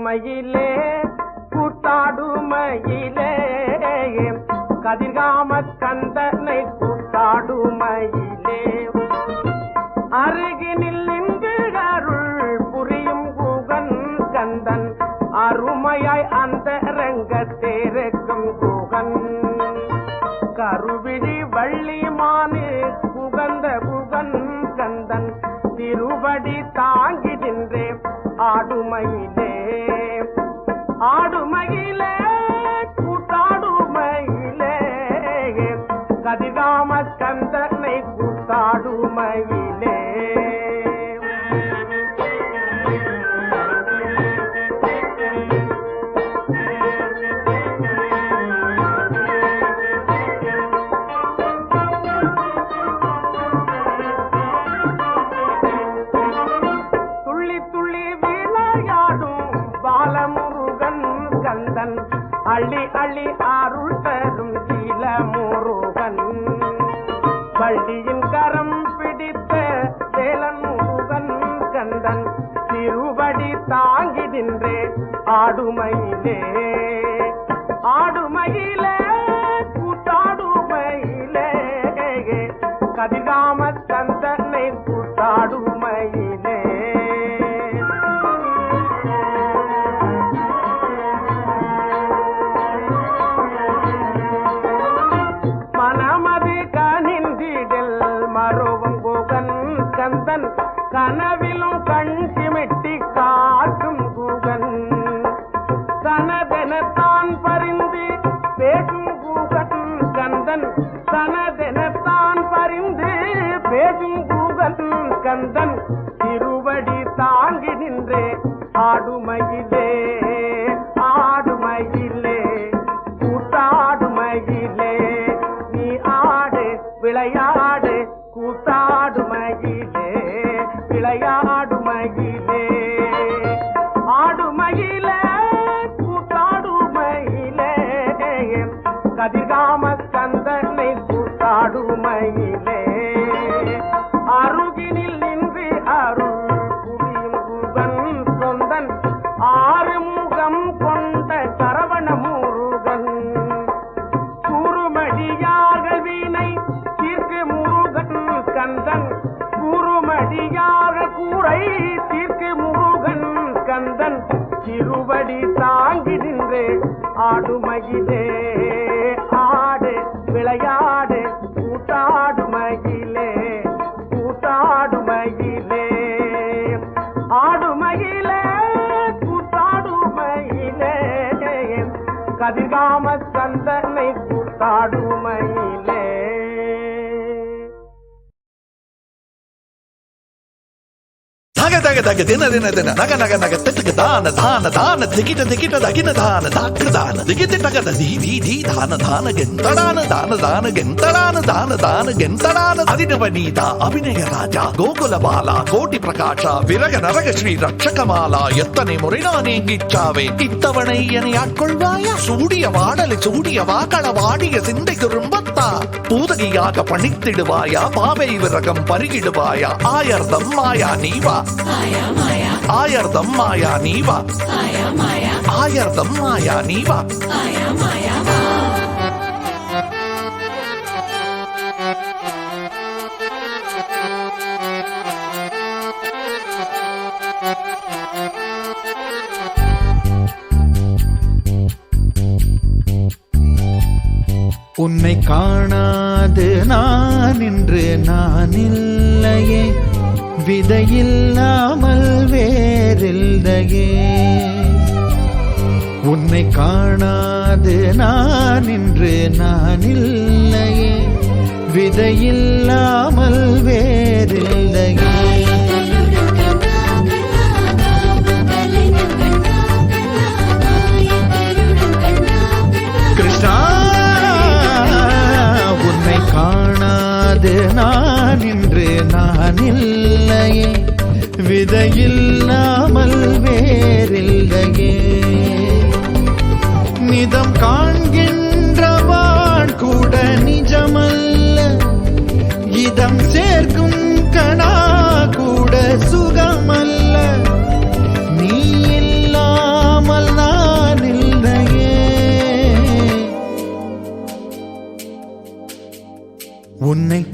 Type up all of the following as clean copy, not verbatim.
ஆடுமயிலே கூத்தாடுமயிலே கதிர்காம கந்தனை கூத்தாடுமயிலே அருகினில் நின்று அருள் புரியும் கூகன் கந்தன் அருமையாய் அந்த ரங்கத்தேருக்கும் கூகன் கருவிழி வள்ளிமானு குகந்த குகன் கந்தன் திருவடி தாங்கி நின்றே ஆடுமயிலே ஆடுமயிலே கூத்தாடுமயிலே கதிர்காம கந்தனை கூத்தாடுமயிலே அள்ளி அள்ளி அருள் தரும் சீல முருகன் வள்ளியின் கரம் பிடித்த வேலன் முருகன் கந்தன் திருவடி தாங்கி நின்றே ஆடுமயிலே ஆடுமயிலே கூத்தாடுமயிலே கதிர்காம கந்தனை கூத்தாடுமயிலே கந்தன் கனவிலும் கண் சிமிட்டி காக்கும் கூகன் தனதெனத்தான் பரிந்து பேசும் கூகன் கந்தன் தனதெனத்தான் பரிந்து பேசும் கூகன் கந்தன் திருவடி தாங்கி நின்றே ஆடுமயிலே ஆடுமயிலே கூத்தாடுமயிலே நீ ஆடு விளையாடு கூத்தாடுமயிலே விளையாடுமயிலே ஆடுமயிலே கூத்தாடுமயிலே கதிர்காம கந்தனை கூத்தாடுமயிலே அருகினில் நின்று அருள் புரியும் குகன் சொந்தன் ஆறுமுகம் கொண்ட சரவண முருகன் கூறுமடியார்கள் வீணை தீர்க்கு முருகன் கந்தன் கூறுமடியாக கூரை தீர்க்கு முருகன் கந்தன் திருவடி தாங்கி நின்றே ஆடுமயிலே ஆடு விளையாடு கூத்தாடுமயிலே கூத்தாடுமயிலே ஆடுமயிலே கூத்தாடுமயிலே கதிர்காம கந்தனை கூத்தாடுமயிலே தக தக தின தின தின நக நக நக திட்டுக்கு தான தான தான திகிட்ட திகிட்ட தகின தான தாக்கு தான திகிட்டு தகத தி தி தி தான தான கெந்தடான தான தான கெந்தடான தான தான கெந்தடான அதினவனீதா அபிநய ராஜா கோகுல பாலா கோட்டி பிரகாஷா விரக நரக ஸ்ரீ ரட்சகமாலா எத்தனை முறை நான் எங்கிச்சாவே இத்தவணை என்னை ஆட்கொள்வாயா சூடிய வாடலை சூடிய வாக்கள வாடிய சிந்தை திரும்பத்தா பூதகியாக பணித்திடுவாயா பாவை விரகம் பருகிடுவாயா ஆயர்தம் மாயா நீவா ஆயர்தம் மாயா நீவா ஆயர்தம் மாயா நீவா உன்னை காணாது நான் இன்று நான் இல்லையே விதையில்லாமல் வேறில்லையே உன்னை காணாது நான் இன்று நான் இல்லையே விதையில்லாமல் வேறில்லையே கிருஷ்ணா உன்னை காணாது நான் இன்று நான் இல்லையே விதையில்லாமல் வேறில்லையே நிதம் காண்கின்றவான் கூட நிஜமல்ல இதம் சேர்க்கும் கணா கூட சுகமல்ல நீ இல்லாமல்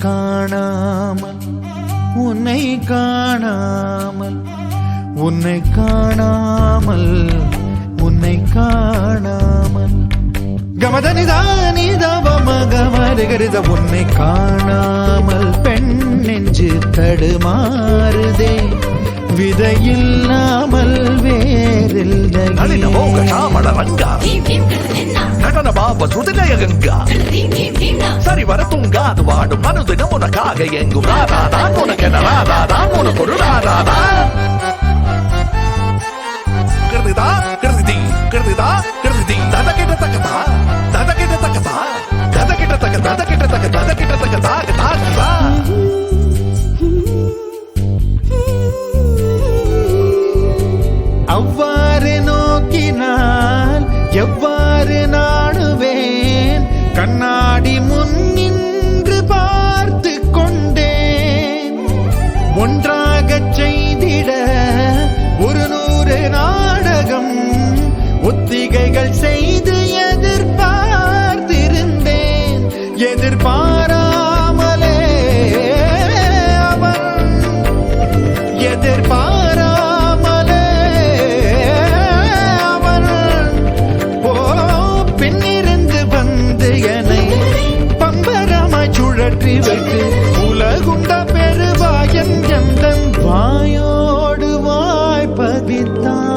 காணாமல் உன்னை காணாமல் உன்னை காணாமல் உன்னை காணாமல் கமதனிதானிதவமகமருகருத உன்னை காணாமல் பெண் நெஞ்சு தடுமாறுதே விதையில்லாமல் வேறில்லை நடன பாப சுதிலய கங்கா சரி வர தூங்காது வாடும் மனது உனக்காக எங்கும் ராதாதான் உனக்கென ராதாதான் உனக்கு ஒரு ராதாதான் கிருதிதா கிருதி கிருதிதா கிருதி தத கிட்ட தக்கதா தத கிட்ட தக்கதா தத கிட்ட தக்க தத கிட்ட தக்க தத கிட்ட தக்க தாகதா அவ்வாறு நோக்கினால் எவ்வாறு நாடுவேன் கண்ணாடி முன் நின்று பார்த்து கொண்டேன் ஒன்றாகச் செய்திட 100 நாடகம் ஒத்திகைகள் செய்து எதிர்பார்த்திருந்தேன் எதிர்பாராமலே அவன் எதிர்பாராமலே அவன் பின்னிருந்து வந்து என்னை பம்பரமாய் சுழற்றி வைத்து உலகுண்ட பெருவாயன் எந்தன் வாயோடு வாய்ப்பதித்தான்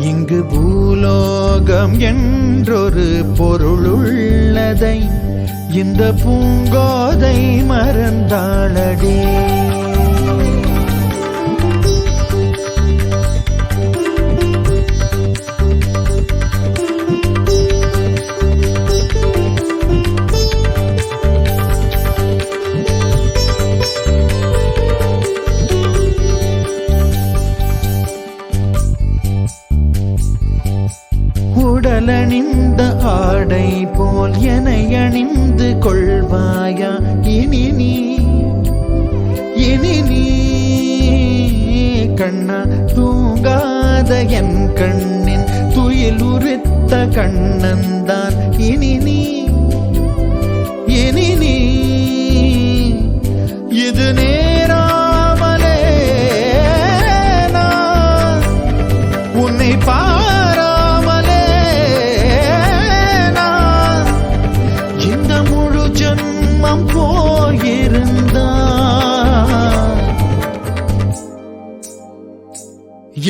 இங்கு பூலோகம் என்றொரு பொருளுள்ளதை இந்த பூங்கோதை மறந்தாளடே உடலணிந்த ஆடை போல் என்னை அணிந்து கொள்வாயா இனி நீ கண்ணா தூங்காத என் கண்ணின் துயில் உரித்த கண்ணந்தான் இனி நீ இது நேராமலே நான் உன்னை பாராமலே நான் இந்த முழு ஜன்மம் போயிருந்தா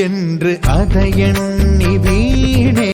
என்று அதை எண்ணி வீணே